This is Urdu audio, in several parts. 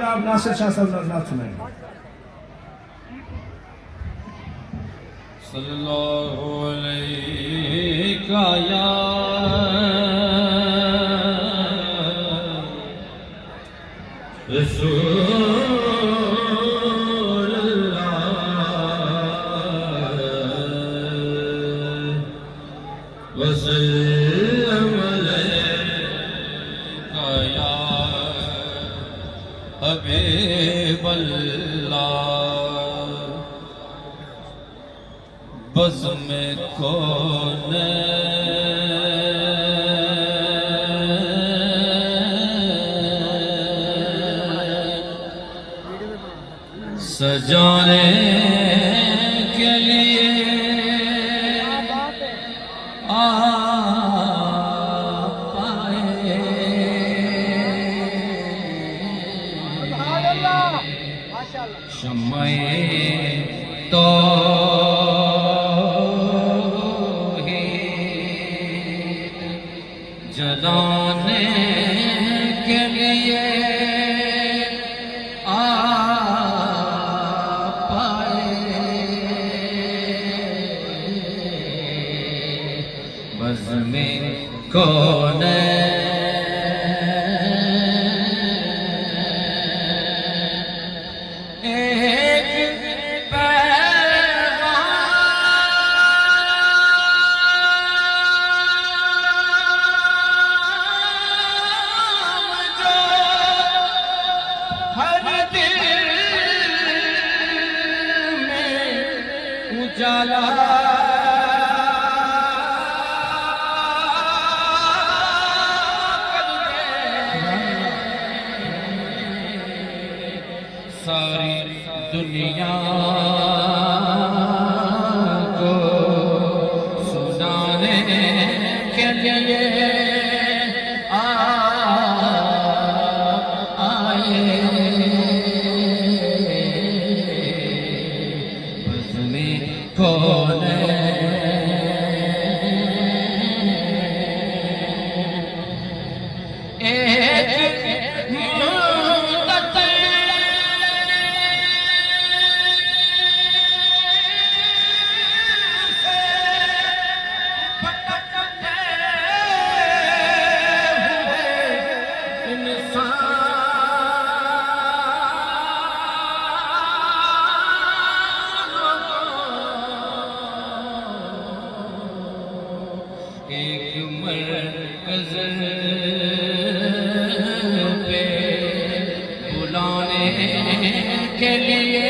جناب ناصر شاہ صاحب نعت سنائیں گے. صلی اللہ علیہ یا رسول اللہ وسلم علیہ یا حبیب اللہ بزم کون سجانے کے لیے آپ آئے شمع توحید جلانے کے لیے آپ آئے بزم کون اجالا ساری دنیا کو سنانے کے لیے کون ایک منتظر سے بھٹکتے ہوئے انسان ایک مرکز پہ بلانے کے لیے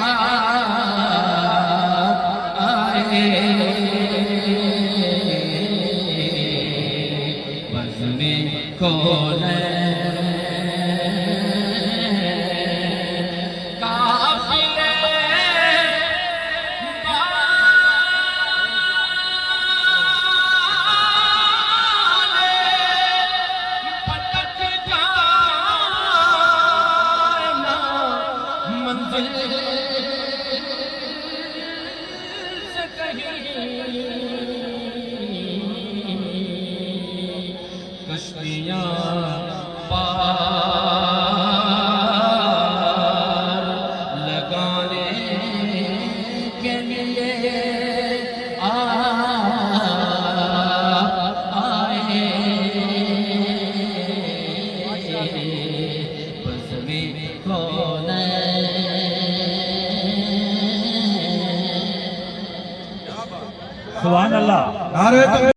آپ آئے بزم کون کشتیاں پار لگانے کے لیے آئے بزم کون سبحان اللہ.